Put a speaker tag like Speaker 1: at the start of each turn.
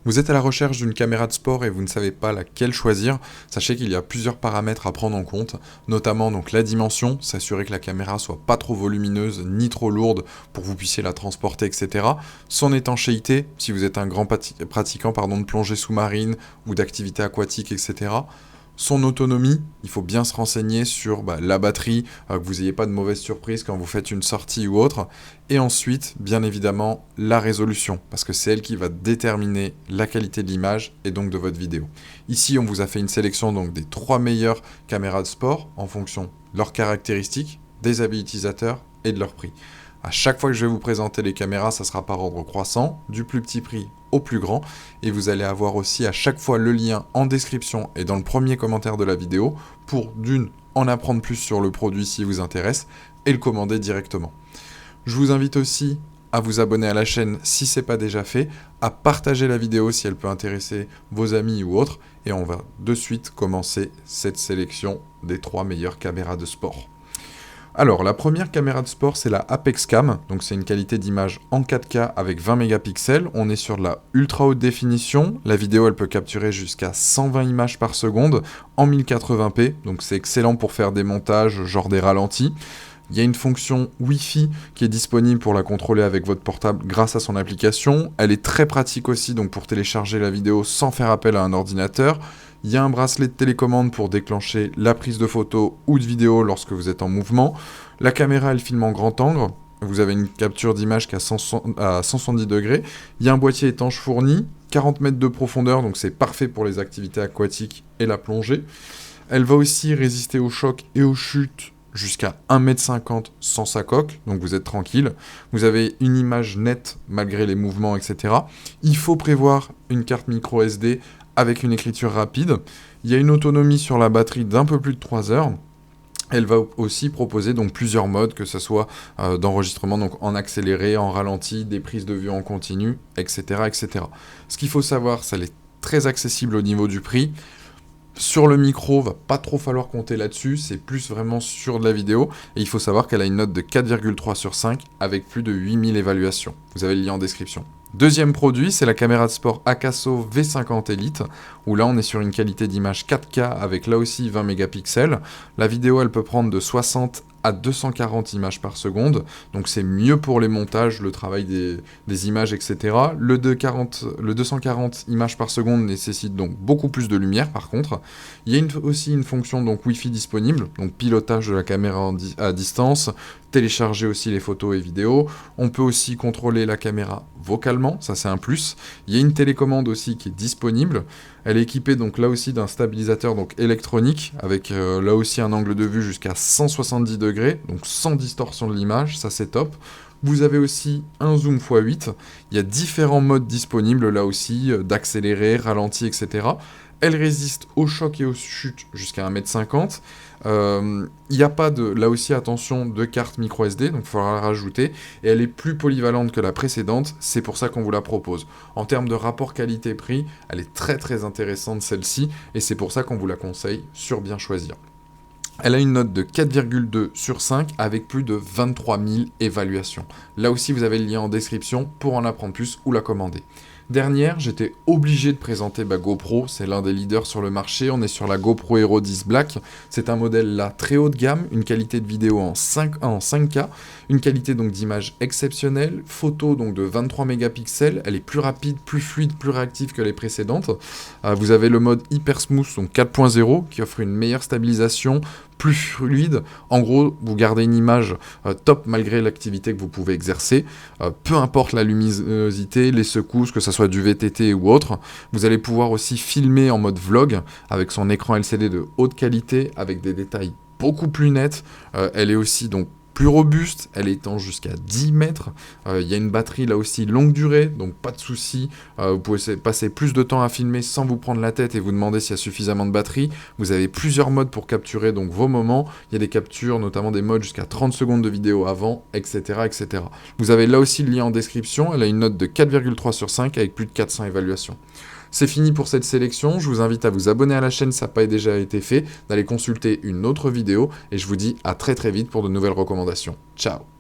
Speaker 1: Vous êtes à la recherche d'une caméra de sport et vous ne savez pas laquelle choisir, sachez qu'il y a plusieurs paramètres à prendre en compte, notamment donc la dimension, s'assurer que la caméra soit pas trop volumineuse ni trop lourde pour que vous puissiez la transporter, etc. Son étanchéité, si vous êtes un grand pratiquant de plongée sous-marine ou d'activités aquatiques, etc. Son autonomie, il faut bien se renseigner sur la batterie, que vous n'ayez pas de mauvaises surprises quand vous faites une sortie ou autre. Et ensuite, bien évidemment, la résolution, parce que c'est elle qui va déterminer la qualité de l'image et donc de votre vidéo. Ici, on vous a fait une sélection donc des 3 meilleures caméras de sport en fonction de leurs caractéristiques, des avis utilisateurs et de leur prix. À chaque fois que je vais vous présenter les caméras, ça sera par ordre croissant, du plus petit prix au plus grand, et vous allez avoir aussi à chaque fois le lien en description et dans le premier commentaire de la vidéo pour d'une, en apprendre plus sur le produit s'il vous intéresse, et le commander directement. Je vous invite aussi à vous abonner à la chaîne si ce n'est pas déjà fait, à partager la vidéo si elle peut intéresser vos amis ou autres, et on va de suite commencer cette sélection des 3 meilleures caméras de sport. Alors, la première caméra de sport, c'est la Apex Cam. Donc, c'est une qualité d'image en 4K avec 20 mégapixels. On est sur de la ultra haute définition. La vidéo, elle peut capturer jusqu'à 120 images par seconde en 1080p. Donc, c'est excellent pour faire des montages, genre des ralentis. Il y a une fonction Wi-Fi qui est disponible pour la contrôler avec votre portable grâce à son application. Elle est très pratique aussi donc pour télécharger la vidéo sans faire appel à un ordinateur. Il y a un bracelet de télécommande pour déclencher la prise de photo ou de vidéo lorsque vous êtes en mouvement. La caméra, elle filme en grand angle. Vous avez une capture d'image qui est à 170 degrés. Il y a un boîtier étanche fourni, 40 mètres de profondeur, donc c'est parfait pour les activités aquatiques et la plongée. Elle va aussi résister aux chocs et aux chutes jusqu'à 1,50 m sans sa coque, donc vous êtes tranquille. Vous avez une image nette malgré les mouvements, etc. Il faut prévoir une carte micro SD avec une écriture rapide. Il y a une autonomie sur la batterie d'un peu plus de 3 heures. Elle va aussi proposer donc plusieurs modes, que ce soit d'enregistrement donc en accéléré, en ralenti, des prises de vue en continu, etc., etc. Ce qu'il faut savoir, c'est qu'elle est très accessible au niveau du prix. Sur le micro, va pas trop falloir compter là-dessus, c'est plus vraiment sur de la vidéo. Et il faut savoir qu'elle a une note de 4,3 sur 5 avec plus de 8000 évaluations. Vous avez le lien en description. Deuxième produit, c'est la caméra de sport Akaso V50 Elite, où là on est sur une qualité d'image 4K avec là aussi 20 mégapixels. La vidéo, elle peut prendre de 60 à 240 images par seconde, donc c'est mieux pour les montages, le travail des images, etc. Le 240 images par seconde nécessite donc beaucoup plus de lumière par contre. Il y a aussi une fonction donc Wi-Fi disponible, donc pilotage de la caméra à distance, télécharger aussi les photos et vidéos. On peut aussi contrôler la caméra vocalement, ça c'est un plus. Il y a une télécommande aussi qui est disponible. Elle est équipée donc là aussi d'un stabilisateur donc électronique avec là aussi un angle de vue jusqu'à 170 degrés, donc sans distorsion de l'image, ça c'est top. Vous avez aussi un zoom x8. Il y a différents modes disponibles là aussi, d'accélérer, ralenti, etc. Elle résiste aux chocs et aux chutes jusqu'à 1,50 m. Il n'y a pas là aussi, attention, de carte micro SD, donc il faudra la rajouter. Et elle est plus polyvalente que la précédente, c'est pour ça qu'on vous la propose. En termes de rapport qualité-prix, elle est très très intéressante celle-ci, et c'est pour ça qu'on vous la conseille sur Bien Choisir. Elle a une note de 4,2 sur 5 avec plus de 23 000 évaluations. Là aussi, vous avez le lien en description pour en apprendre plus ou la commander. Dernière, j'étais obligé de présenter GoPro, c'est l'un des leaders sur le marché, on est sur la GoPro Hero 10 Black, c'est un modèle là très haut de gamme, une qualité de vidéo en 5K, une qualité donc d'image exceptionnelle, photo donc de 23 mégapixels, elle est plus rapide, plus fluide, plus réactive que les précédentes. Vous avez le mode Hyper Smooth, donc 4.0, qui offre une meilleure stabilisation, plus fluide. En gros, vous gardez une image top malgré l'activité que vous pouvez exercer. Peu importe la luminosité, les secousses, que ce soit du VTT ou autre. Vous allez pouvoir aussi filmer en mode vlog avec son écran LCD de haute qualité, avec des détails beaucoup plus nets. Elle est aussi donc plus robuste, elle étend jusqu'à 10 mètres, il y a une batterie là aussi longue durée, donc pas de souci, vous pouvez passer plus de temps à filmer sans vous prendre la tête et vous demander s'il y a suffisamment de batterie. Vous avez plusieurs modes pour capturer donc vos moments, il y a des captures, notamment des modes jusqu'à 30 secondes de vidéo avant, etc., etc. Vous avez là aussi le lien en description, elle a une note de 4,3 sur 5 avec plus de 400 évaluations. C'est fini pour cette sélection, je vous invite à vous abonner à la chaîne si ça n'a pas déjà été fait, d'aller consulter une autre vidéo, et je vous dis à très très vite pour de nouvelles recommandations. Ciao!